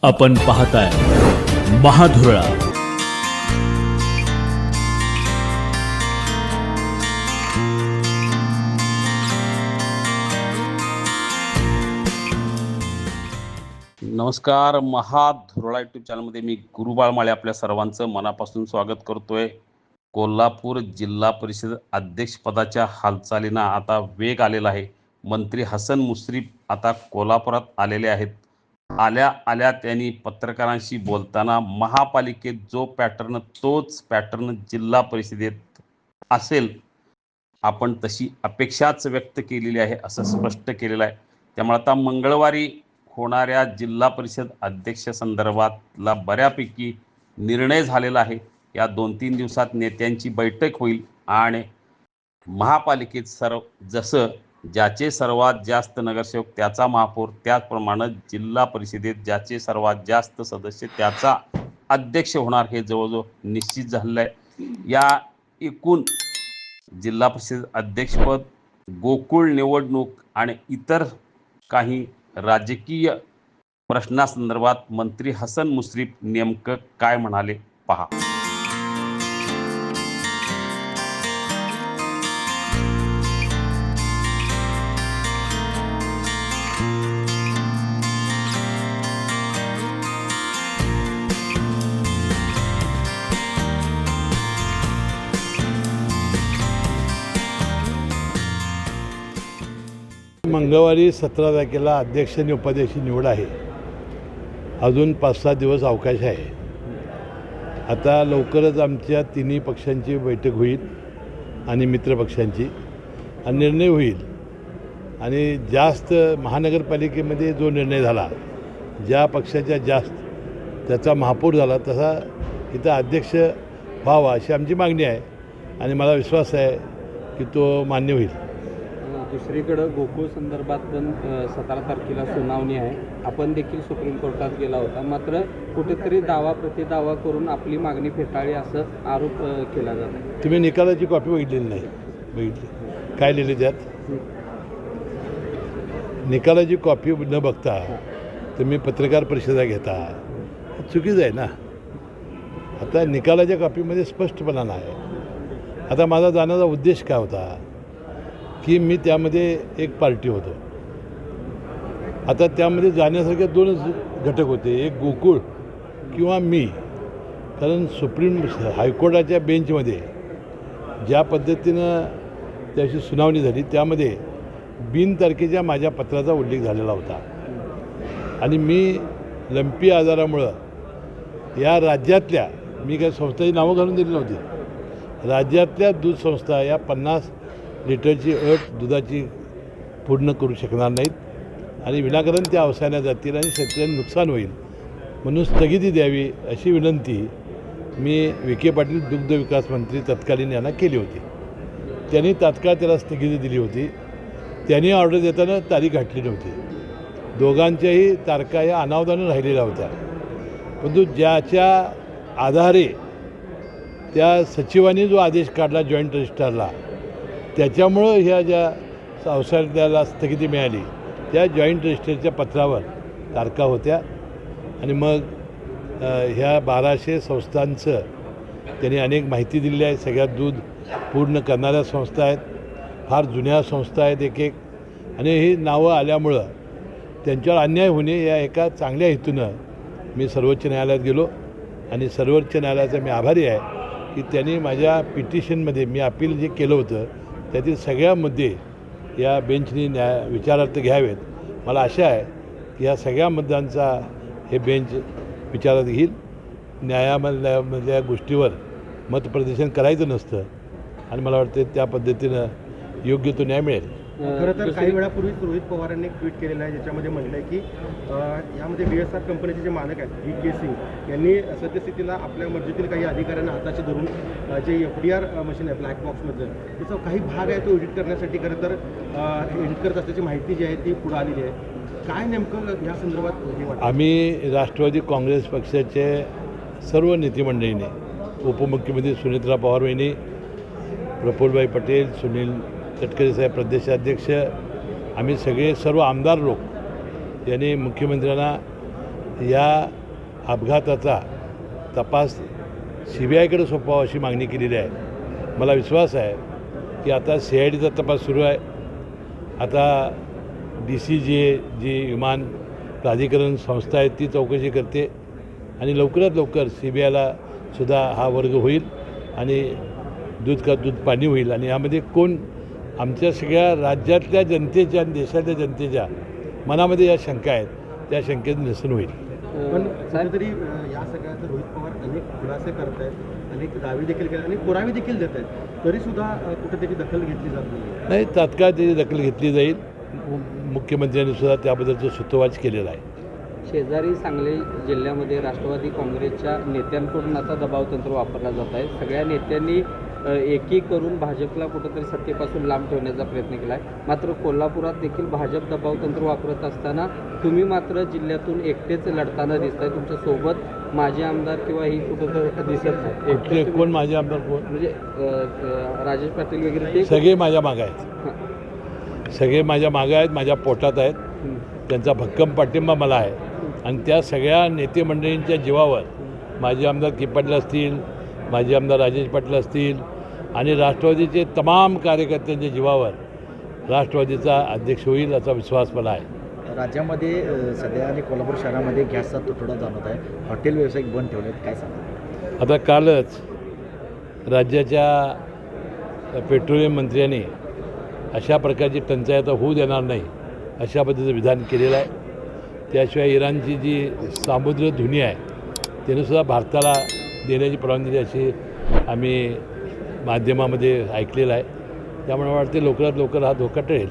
आपण पाहताय महाधुरळा। नमस्कार, महाधुरळा यूट्यूब चॅनलमध्ये मी गुरुबाळ माळे आपल्या सर्वांचं मनापासून स्वागत करतोय। कोल्हापूर जिल्हा परिषद अध्यक्षपदाच्या हालचालींना आता वेग आलेला आहे। मंत्री हसन मुश्रीफ आता कोल्हापुरात आलेले आहेत। आल्या त्यांनी पत्रकारांशी बोलताना महापालिकेत जो पॅटर्न तोच पॅटर्न जिल्हा परिषदेत असेल, आपण तशी अपेक्षाच व्यक्त केलेली आहे असं स्पष्ट केलेलं आहे। त्यामुळे आता मंगळवारी होणाऱ्या जिल्हा परिषद अध्यक्ष संदर्भातला बऱ्यापैकी निर्णय झालेला आहे। या 2-3 दिवसात नेत्यांची बैठक होईल आणि महापालिकेत जसं ज्याचे सर्वात जास्त नगरसेवक त्याचा महापौर, त्याचप्रमाणे जिल्हा परिषदेत ज्याचे सर्वात जास्त सदस्य त्याचा अध्यक्ष होणार हे जवळजवळ निश्चित झालेलं आहे। या एकूण जिल्हा परिषद अध्यक्षपद, गोकुळ निवडणूक आणि इतर काही राजकीय प्रश्नासंदर्भात मंत्री हसन मुश्रीफ नेमकं काय म्हणाले पहा। मंगळवारी 17 तारखेला अध्यक्ष आणि उपाध्यक्षाची निवड आहे। अजून 5-6 दिवस अवकाश आहे। आता लवकरच आमच्या तिन्ही पक्षांची बैठक होईल आणि मित्रपक्षांची आणि निर्णय होईल। आणि जास्त महानगरपालिकेमध्ये जो निर्णय झाला, ज्या पक्षाच्या जास्त त्याचा महापौर झाला, तसा इथं अध्यक्ष व्हावा अशी आमची मागणी आहे आणि मला विश्वास आहे की तो मान्य होईल। दुसरीकडं गोकुळ संदर्भात पण 17 तारखेला सुनावणी आहे। आपण देखील सुप्रीम कोर्टात गेला होता, मात्र कुठेतरी दावा प्रतिदावा करून आपली मागणी फेटाळली असं आरोप केला जात आहे। तुम्ही निकालाची कॉपी बघितलेली नाही? बघितली? काय लिहिले त्यात? निकालाची कॉपी न बघता तुम्ही पत्रकार परिषदा घेता, चुकीचं आहे ना। आता निकालाच्या कॉपीमध्ये स्पष्टपणा नाही। आता माझा जाण्याचा उद्देश काय होता की मी त्यामध्ये एक पार्टी होतो। आता त्यामध्ये जाण्यासारखे 2च घटक होते, एक गोकुळ किंवा मी। कारण सुप्रीम हायकोर्टाच्या बेंचमध्ये ज्या पद्धतीनं त्याची सुनावणी झाली त्यामध्ये बिनतारखेच्या माझ्या पत्राचा उल्लेख झालेला होता आणि मी लंपी आजारामुळं या राज्यातल्या, मी काही संस्थेची नावं घालून दिली नव्हती, राज्यातल्या दूध संस्था या 50 लिटरची अट दुधाची पूर्ण करू शकणार नाहीत आणि विनाकारण त्या अवसायाला जातील आणि शेतकऱ्यांना नुकसान होईल, म्हणून स्थगिती द्यावी अशी विनंती मी विखे पाटील दुग्ध विकास मंत्री तत्कालीन यांना केली होती। त्यांनी तात्काळ त्याला स्थगिती दिली होती। त्यांनी ऑर्डर देताना तारीख घातली नव्हती। दोघांच्याही तारखा या अनावधानं राहिलेल्या होत्या, परंतु ज्याच्या आधारे त्या सचिवांनी जो आदेश काढला जॉईंट रजिस्ट्रारला, त्याच्यामुळं ह्या ज्या संस्थेला स्थगिती मिळाली त्या जॉईंट रजिस्टरच्या पत्रावर तारखा होत्या आणि मग ह्या 1200 संस्थांचं त्यांनी अनेक माहिती दिली आहे। सगळ्यात दूध पूर्ण करणाऱ्या संस्था आहेत, फार जुन्या संस्था आहेत एक आणि ही नावं आल्यामुळं त्यांच्यावर अन्याय होणे या एका चांगल्या हेतूनं मी सर्वोच्च न्यायालयात गेलो आणि सर्वोच्च न्यायालयाचा मी आभारी आहे की त्यांनी माझ्या पिटिशनमध्ये मी अपील जे केलं होतं त्यातील सगळ्या मुद्दे या बेंचनी विचारार्थ घ्यावेत। मला आशा आहे की या सगळ्या मुद्द्यांचा हे बेंच विचारात घेईल। न्यायालयामधल्या गोष्टीवर मतप्रदर्शन करायचं नसतं आणि मला वाटतं त्या पद्धतीनं योग्य तो न्याय मिळेल। खरं तर काही वेळापूर्वी रोहित पवारांनी एक ट्विट केलेलं आहे, ज्याच्यामध्ये म्हटलं आहे की यामध्ये BSR कंपनीचे जे मालक आहेत VK सिंग यांनी सद्यस्थितीला आपल्या मर्जीतील काही अधिकाऱ्यांना हाताशी धरून जे FDR मशीन आहे ब्लॅक बॉक्समधलं, त्याचा काही भाग आहे तो एडिट करण्यासाठी खरं तर एडिट करत असल्याची माहिती जी आहे ती पुढे आलेली आहे। काय नेमकं या संदर्भात हे वाटतं? आम्ही राष्ट्रवादी काँग्रेस पक्षाचे सर्व नेतेमंडळीने, उपमुख्यमंत्री सुनेत्रा पवार यांनी, प्रफुल्लभाई पटेल, सुनील तटकरे साहेब प्रदेशाध्यक्ष, आम्ही सगळे सर्व आमदार लोक यांनी मुख्यमंत्र्यांना या अपघाताचा तपास CBIकडे सोपवावा अशी मागणी केलेली आहे. मला विश्वास आहे की आता CIDचा तपास सुरू आहे. आता DCGA जी विमान प्राधिकरण संस्था आहे ती चौकशी करते आणि लवकरात लवकर CBIला सुद्धा हा वर्ग होईल आणि दूध का दूध पाणी होईल. आणि यामध्ये कोण आमच्या सगळ्या राज्यातल्या जनतेच्या आणि देशातल्या जनतेच्या मनामध्ये या शंका आहेत त्या शंकेचं निरसन होईल. पण कुठेतरी या सगळ्यात रोहित पवार अनेक खुलासे करत आहेत, अनेक दावे देखील केले आणि पुरावे देखील देत आहेत, तरीसुद्धा कुठेतरी दखल घेतली जात नाही. तात्काळ त्याची दखल घेतली जाईल. मुख्यमंत्र्यांनी सुद्धा त्याबद्दलचं सूतोवाच केलेला आहे. शेजारी सांगली जिल्ह्यामध्ये राष्ट्रवादी काँग्रेसच्या नेत्यांकडून आता दबावतंत्र वापरला जात आहे. सगळ्या नेत्यांनी एकी करून भाजपला कुठंतरी सत्तेपासून लांब ठेवण्याचा प्रयत्न केला आहे. मात्र कोल्हापुरात देखील भाजप दबावतंत्र वापरत असताना तुम्ही मात्र जिल्ह्यातून एकटेच लढताना दिसताय. तुमच्यासोबत माजी आमदार किंवा ही कुठं दिसत नाही. कोण माझे आमदार कोण म्हणजे राजेश पाटील वगैरे ते सगळे माझ्या मागं आहेत. सगळे माझ्या मागं आहेत, माझ्या पोटात आहेत. त्यांचा भक्कम पाठिंबा मला आहे आणि त्या सगळ्या नेते मंडळींच्या जीवावर माजी आमदार के पाटील असतील, माजी आमदार राजेश पाटील असतील आणि राष्ट्रवादीचे तमाम कार्यकर्त्यांच्या जीवावर राष्ट्रवादीचा अध्यक्ष होईल असा विश्वास मला आहे. राज्यामध्ये सध्या आणि कोल्हापूर शहरामध्ये गॅसचा तुटवडा जाणवत आहे. हॉटेल व्यावसायिक बंद ठेवलेत, काय सांगा? आता कालच राज्याच्या पेट्रोलियम मंत्र्यांनी अशा प्रकारची टंचाई आता होऊ देणार नाही अशा पद्धतीचं विधान केलेलं आहे. त्याशिवाय इराणची जी सामुद्र धुनी आहे त्यानुसुद्धा भारताला देण्याची परवानगी दिली अशी आम्ही माध्यमामध्ये ऐकलेलं आहे. त्यामुळे मला वाटते लवकरात लवकर हा धोका टळेल.